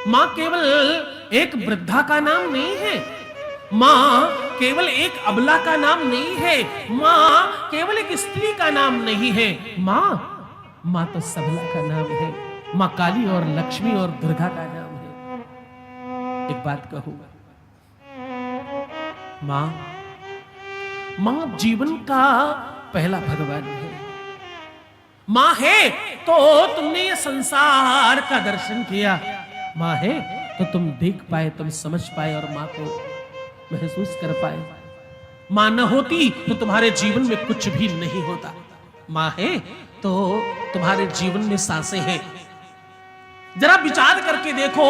मां केवल एक वृद्धा का नाम नहीं है, मां केवल एक अबला का नाम नहीं है, मां केवल एक स्त्री का नाम नहीं है, मां तो सबला का नाम है। मां काली और लक्ष्मी और दुर्गा का नाम है। एक बात कहूं, मां जीवन का पहला भगवान है। मां है तो तुमने ये संसार का दर्शन किया, मां है तो तुम देख पाए, तुम समझ पाए और मां को महसूस कर पाए। मां न होती तो तुम्हारे जीवन में कुछ भी नहीं होता। मां है तो तुम्हारे जीवन में सांसें हैं। जरा विचार करके देखो,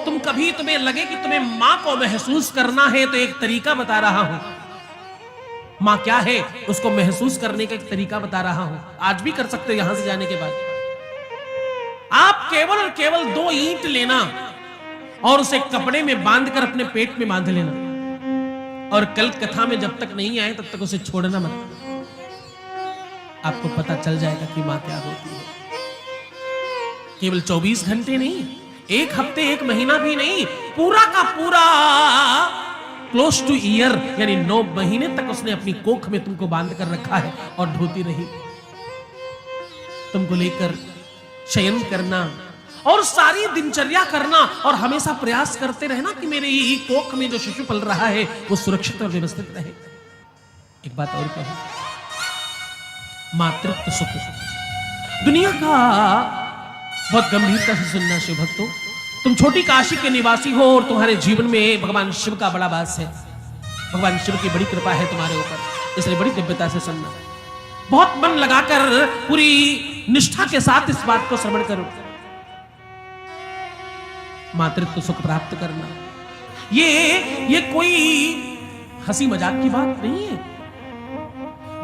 तुम्हें लगे कि तुम्हें मां को महसूस करना है तो एक तरीका बता रहा हूं। मां क्या है उसको महसूस करने का एक तरीका बता रहा हूं। आज भी कर सकते हो। यहां से जाने के बाद आप केवल और केवल 2 ईंट लेना और उसे कपड़े में बांधकर अपने पेट में बांध लेना, और कल कथा में जब तक नहीं आए तब तक उसे छोड़ना मत। आपको पता चल जाएगा कि मां क्या होती है। केवल 24 घंटे नहीं, 1 हफ्ते 1 महीना भी नहीं, पूरा का पूरा क्लोज टू ईयर यानी 9 महीने तक उसने अपनी कोख में तुमको बांध कर रखा है और ढोती रही। तुमको लेकर शयन करना और सारी दिनचर्या करना और हमेशा प्रयास करते रहना कि मेरे ही कोख में जो शिशु पल रहा है वो सुरक्षित और व्यवस्थित रहे। एक बात और कहूं, मातृत्व सुख दुनिया का बहुत गंभीरता से सुनना शिव भक्तों। तुम छोटी काशी के निवासी हो और तुम्हारे जीवन में भगवान शिव का बड़ा वास है। भगवान शिव की बड़ी कृपा है तुम्हारे ऊपर, इसलिए बड़ी दिव्यता से सुनना। बहुत मन लगाकर पूरी निष्ठा के साथ इस बात को श्रवण करो। मातृत्व सुख प्राप्त करना ये कोई हंसी मजाक की बात नहीं है।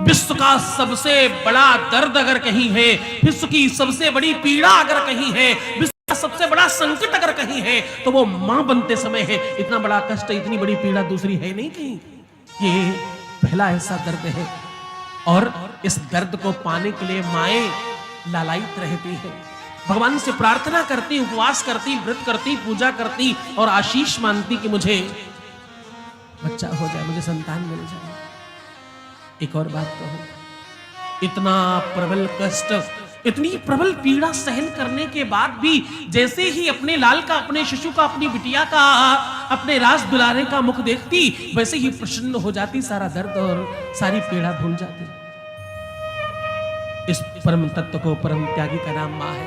विश्व का सबसे बड़ा दर्द अगर कहीं है, विश्व की सबसे बड़ी पीड़ा अगर कहीं है, विश्व का सबसे बड़ा संकट अगर कहीं है तो वो मां बनते समय है। इतना बड़ा कष्ट, इतनी बड़ी पीड़ा दूसरी है नहीं कहीं। ये पहला ऐसा दर्द है और इस दर्द को पाने के लिए माएं लालायित रहती है, भगवान से प्रार्थना करती, उपवास करती, व्रत करती, पूजा करती और आशीष मांगती कि मुझे बच्चा हो जाए, मुझे संतान मिल जाए। एक और बात कहूं, इतना प्रबल कष्ट, इतनी प्रबल पीड़ा सहन करने के बाद भी जैसे ही अपने लाल का, अपने शिशु का, अपनी बिटिया का, अपने राज दुलारे का मुख देखती वैसे ही प्रसन्न हो जाती, सारा दर्द और सारी पीड़ा भूल जाती। इस परम तत्व को, परम त्यागी का नाम मां है।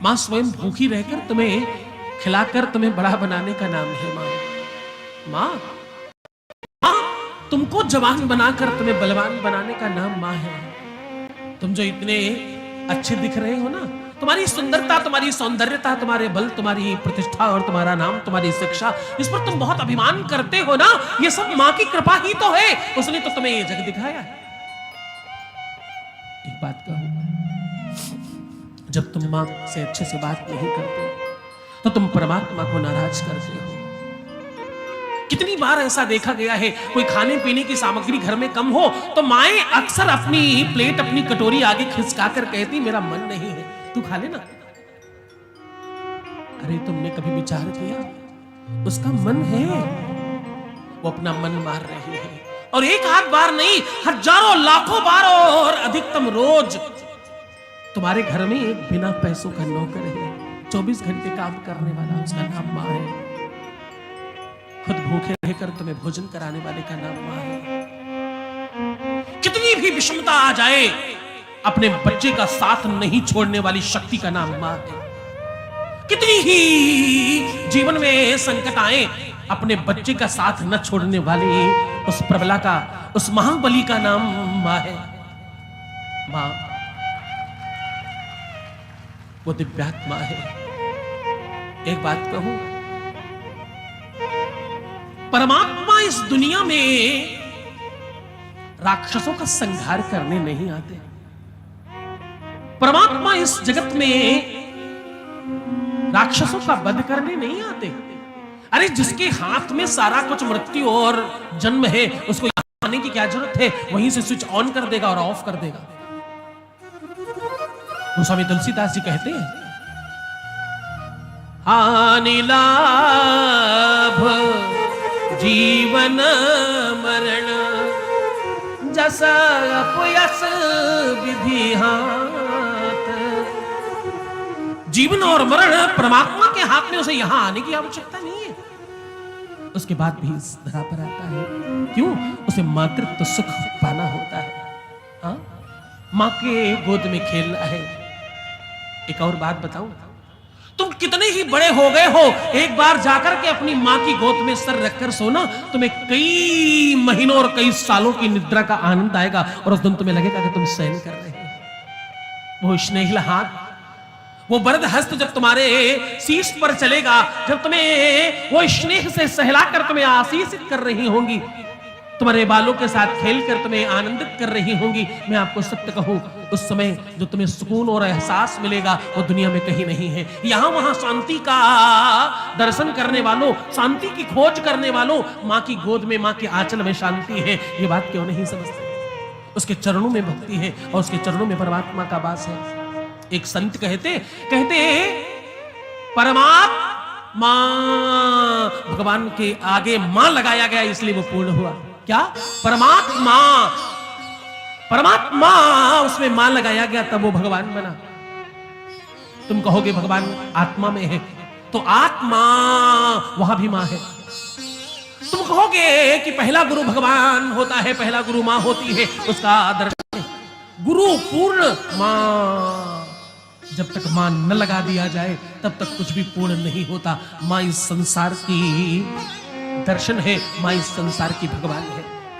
मां स्वयं भूखी रहकर तुम्हें खिलाकर तुम्हें बड़ा बनाने का नाम है। मां तुमको जवान बनाकर तुम्हें बलवान बनाने का नाम मां है। तुम जो इतने अच्छे दिख रहे हो ना, तुम्हारी सुंदरता, तुम्हारी सौंदर्यता, तुम्हारे बल, तुम्हारी प्रतिष्ठा और तुम्हारा नाम, तुम्हारी शिक्षा, इस पर तुम बहुत अभिमान करते हो ना, ये सब मां की कृपा ही तो है। उसने तो तुम्हें ये जग दिखाया है। एक बात कहूं, जब तुम मां से अच्छे से बात नहीं करते तो तुम परमात्मा को नाराज करते हो। कितनी बार ऐसा देखा गया है, कोई खाने पीने की सामग्री घर में कम हो तो माएं अक्सर अपनी प्लेट, अपनी कटोरी आगे खिसका कर कहती मेरा मन नहीं है, तू खा लेना। अरे तुमने कभी विचार किया, उसका मन है, वो अपना मन मार रही है। और एक आध बार नहीं, हजारों लाखों बार और अधिकतम रोज तुम्हारे घर में एक बिना पैसों का नौकर है, 24 घंटे काम करने वाला, उसका नाम मां है। खुद भूखे रहकर तुम्हें भोजन कराने वाले का नाम मां है। कितनी भी विषमता आ जाए, अपने बच्चे का साथ नहीं छोड़ने वाली शक्ति का नाम मां है। कितनी ही जीवन में संकट आए, अपने बच्चे का साथ न छोड़ने वाली उस प्रबला का, उस महाबली का नाम मां है। मां वो दिव्यात्मा है। एक बात कहूं, परमात्मा इस दुनिया में राक्षसों का संहार करने नहीं आते। परमात्मा इस जगत में राक्षसों का वध करने नहीं आते। अरे जिसके हाथ में सारा कुछ मृत्यु और जन्म है, उसको यहां आने की क्या जरूरत है? वहीं से स्विच ऑन कर देगा और ऑफ कर देगा। स्वामी तुलसीदास जी कहते हैं, हानि लाभ जीवन मरण जस अपयस विधि हाथ। जीवन और मरण परमात्मा के हाथ में, उसे यहां आने की आवश्यकता नहीं है। उसके बाद भी इस धरा पर आता है, क्यों? उसे मातृत्व सुख पाना होता है। हाँ, मां के गोद में खेलना है। एक और बात बताऊं, तुम कितने ही बड़े हो गए हो, एक बार जाकर के अपनी मां की गोद में सर रखकर सोना, तुम्हें कई महीनों और कई सालों की निद्रा का आनंद आएगा, और उस दिन तुम्हें लगेगा कि तुम शयन कर रहे हो। वो स्नेहिल हाथ, वो वरद हस्त जब तुम्हारे शीश पर चलेगा, जब तुम्हें वो स्नेह से सहलाकर तुम्हें आशीषित कर रही होंगी, तुम्हारे बालों के साथ खेलकर तुम्हें आनंदित कर रही होंगी, मैं आपको सत्य कहूं, उस समय जो तुम्हें सुकून और एहसास मिलेगा वो दुनिया में कहीं नहीं है। यहां वहां शांति का दर्शन करने वालों, शांति की खोज करने वालों, मां की गोद में, मां के आंचल में शांति है, ये बात क्यों नहीं समझते? उसके चरणों में भक्ति है और उसके चरणों में परमात्मा का वास है। एक संत कहते परमात्मा, भगवान के आगे मां लगाया गया इसलिए वो पूर्ण हुआ। क्या? परमात्मा, परमात्मा, उसमें मां लगाया गया तब वो भगवान बना। तुम कहोगे भगवान आत्मा में है, तो आत्मा वहां भी मां है। तुम कहोगे कि पहला गुरु भगवान होता है, पहला गुरु मां होती है, उसका दर्शन है। गुरु पूर्ण मां, जब तक मां न लगा दिया जाए तब तक कुछ भी पूर्ण नहीं होता। मां इस संसार की दर्शन है, मां इस संसार की भगवान है।